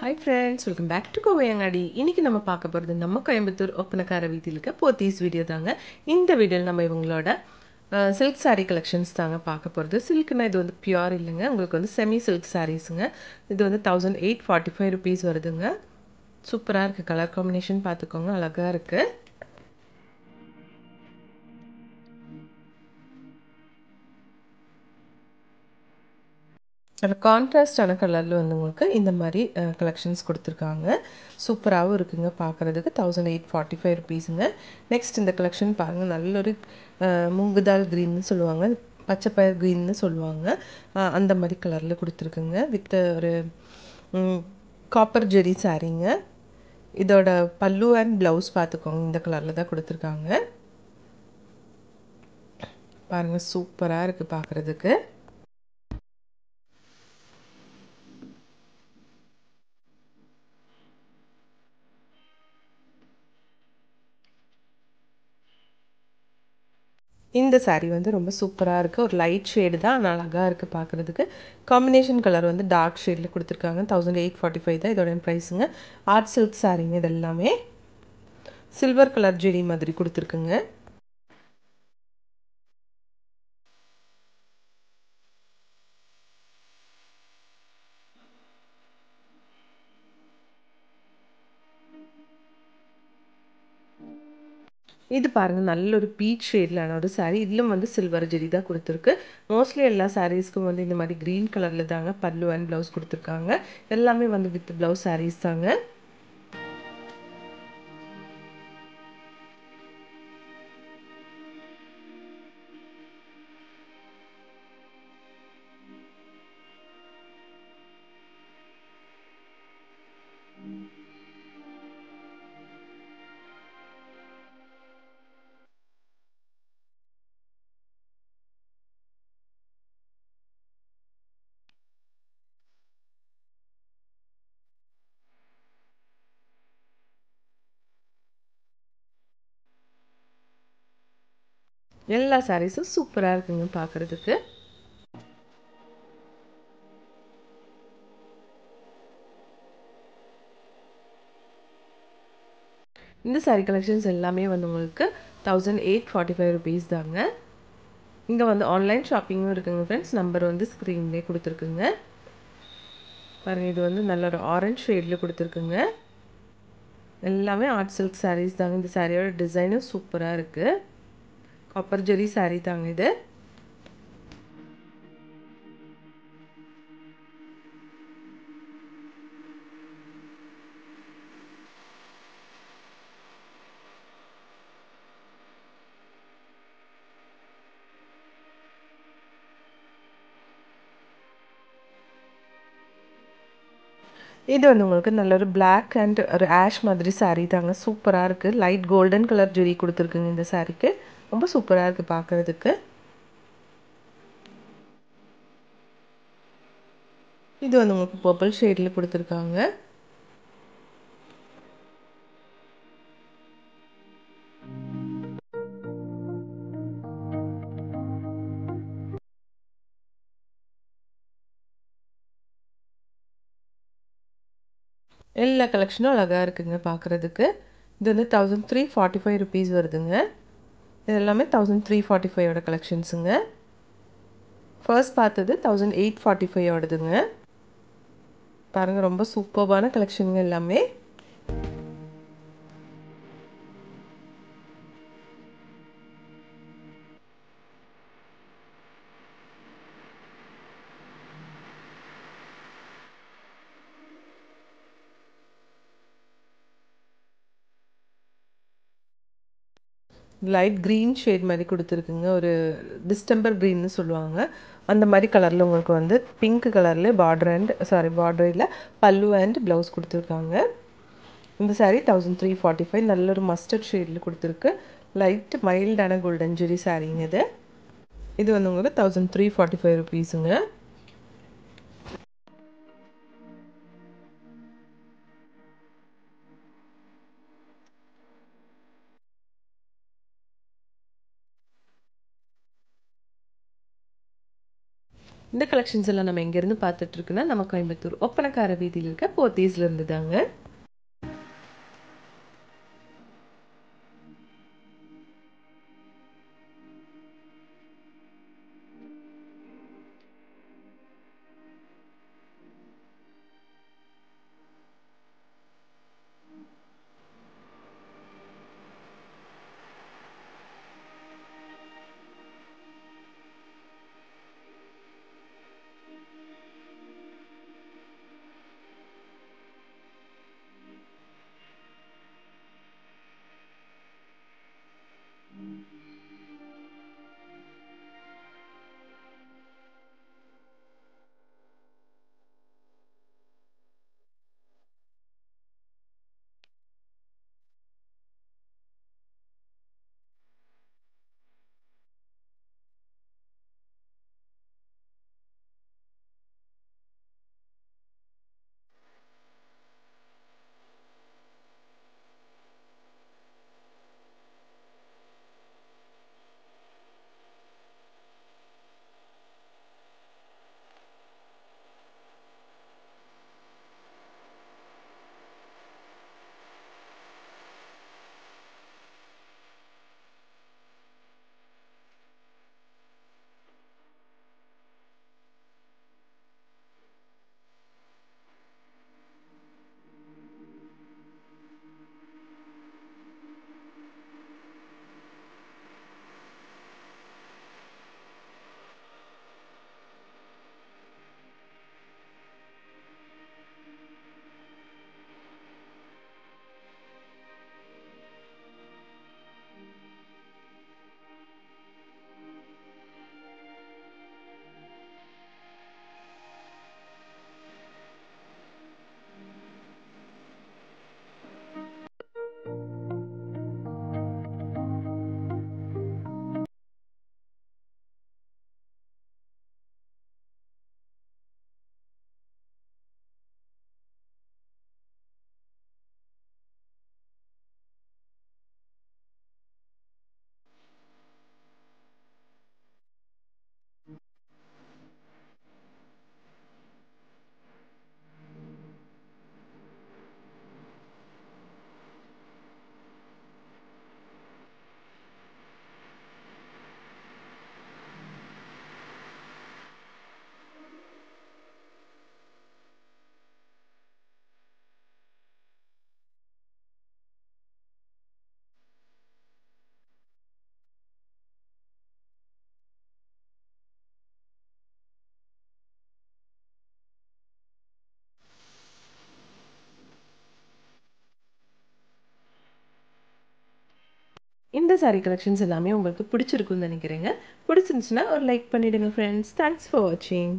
Hi friends, welcome back to Kovai Angadi. இன்னைக்கு நம்ம பார்க்க போகிறது நம்ம கோயம்புத்தூர் ஒப்பனக்கார வீதியில் இருக்க போத்தீஸ் வீடியோ தாங்க. இந்த வீடியோவில் நம்ம இவங்களோட சில்க் சாரீ கலெக்ஷன்ஸ் தாங்க பார்க்க போகிறது. சில்க்னா இது வந்து பியூர் இல்லைங்க, உங்களுக்கு வந்து செமி சில்க் சாரீஸுங்க. இது வந்து 1845 rupees வருதுங்க. சூப்பராக இருக்குது, கலர் காம்பினேஷன் பார்த்துக்கோங்க, அழகாக இருக்குது. அதில் கான்ட்ராஸ்டான கலரில் வந்து உங்களுக்கு இந்த மாதிரி கலெக்ஷன்ஸ் கொடுத்துருக்காங்க. சூப்பராகவும் இருக்குங்க பார்க்குறதுக்கு. 1845 rupeesங்க. நெக்ஸ்ட் இந்த கலெக்ஷன் பாருங்கள், நல்ல ஒரு மூங்குதால் க்ரீன்னு சொல்லுவாங்க, பச்சைப்பயர் க்ரீன்னு சொல்லுவாங்க, அந்த மாதிரி கலரில் கொடுத்துருக்குங்க. வித் ஒரு காப்பர் ஜெரி சாரீங்க. இதோட பல்லு அண்ட் ப்ளவுஸ் பார்த்துக்கோங்க, இந்த கலரில் தான் கொடுத்துருக்காங்க. பாருங்கள், சூப்பராக இருக்குது பார்க்குறதுக்கு. இந்த சாரீ வந்து ரொம்ப சூப்பராக இருக்குது. ஒரு லைட் ஷேடு தான், ஆனால் அழகாக இருக்குது பார்க்குறதுக்கு. காம்பினேஷன் கலர் வந்து டார்க் ஷேடில் கொடுத்துருக்காங்க. 1845 தான் இதோட ப்ரைஸுங்க. Art silk சாரீங்க. இது எல்லாமே சில்வர் கலர் ஜெரி மாதிரி கொடுத்துருக்குங்க. இது பாருங்கள், நல்ல ஒரு பீச் ஷேட்லான ஒரு சாரீ. இதிலும் வந்து சில்வர் ஜெரி தான் கொடுத்துருக்கு. மோஸ்ட்லி எல்லா சாரீஸ்க்கும் வந்து இந்த மாதிரி க்ரீன் கலரில் தாங்க பல்லு அண்ட் ப்ளவுஸ் கொடுத்துருக்காங்க. எல்லாமே வந்து வித் ப்ளவுஸ் சாரீஸ் தாங்க. எல்லா சாரீஸும் சூப்பராக இருக்குங்க பார்க்குறதுக்கு. இந்த சாரீ கலெக்ஷன்ஸ் எல்லாமே வந்து உங்களுக்கு 1845 rupees தாங்க. இங்கே வந்து ஆன்லைன் ஷாப்பிங்கும் இருக்குங்க ஃப்ரெண்ட்ஸ். நம்பர் வந்து ஸ்க்ரீன்லேயே கொடுத்துருக்குங்க. பாருங்கள், இது வந்து நல்ல ஒரு ஆரஞ்ச் ஷேடில் கொடுத்துருக்குங்க. எல்லாமே ஆர்ட் சில்க் சாரீஸ் தாங்க. இந்த சாரியோட டிசைனும் சூப்பராக இருக்குது. காப்பர் ஜெரி சாரீ தாங்க இது. இது வந்து உங்களுக்கு நல்ல ஒரு பிளாக் அண்ட் ஒரு ஆஷ் மாதிரி சாரீ தாங்க. சூப்பராக இருக்குது. லைட் கோல்டன் கலர் ஜெரி கொடுத்துருக்குங்க இந்த சாரீக்கு. ரொம்ப சூப்பராக இருக்குது பார்க்குறதுக்கு. இது வந்து உங்களுக்கு பர்பிள் ஷேடில் கொடுத்துருக்காங்க. எல்லா கலெக்ஷனும் அழகாக இருக்குங்க பார்க்குறதுக்கு. இது வந்து 1345 rupees வருதுங்க. இது எல்லாமே 1345ஓட கலெக்ஷன்ஸுங்க. ஃபர்ஸ்ட் பார்த்தது 1845ஓடதுங்க. பாருங்கள், ரொம்ப சூப்பர்பான கலெக்ஷனுங்க எல்லாமே. லைட் க்ரீன் ஷேட் மாதிரி கொடுத்துருக்குங்க. ஒரு டிஸ்டம்பர் க்ரீன்னு சொல்லுவாங்க, அந்த மாதிரி கலரில் உங்களுக்கு வந்து பிங்க் கலரில் பார்டர் இல்லை, பல்லு அண்ட் ப்ளவுஸ் கொடுத்துருக்காங்க. இந்த சாரீ 1345. நல்ல ஒரு மஸ்டர்ட் ஷேடில் கொடுத்துருக்கு. லைட் மைல்டான கோல்டன் ஜெரி சாரீங்க இது. இது வந்து உங்களுக்கு 1345 rupeesங்க. இந்த கலெக்ஷன்ஸ் எல்லாம் நம்ம எங்கேருந்து பார்த்துட்ருக்குன்னா நம்ம கோயம்புத்தூர் ஒப்பனக்கார வீதியில் இருக்க போத்தீஸ்ல இருந்து தாங்க. இந்த சாரீ கலெக்ஷன்ஸ் எல்லாமே உங்களுக்கு பிடிச்சிருக்குன்னு நினைக்கிறேங்க. பிடிச்சிருந்துச்சுன்னா ஒரு லைக் பண்ணிவிடுங்க ஃப்ரெண்ட்ஸ். தேங்க்ஸ் ஃபார் வாட்சிங்.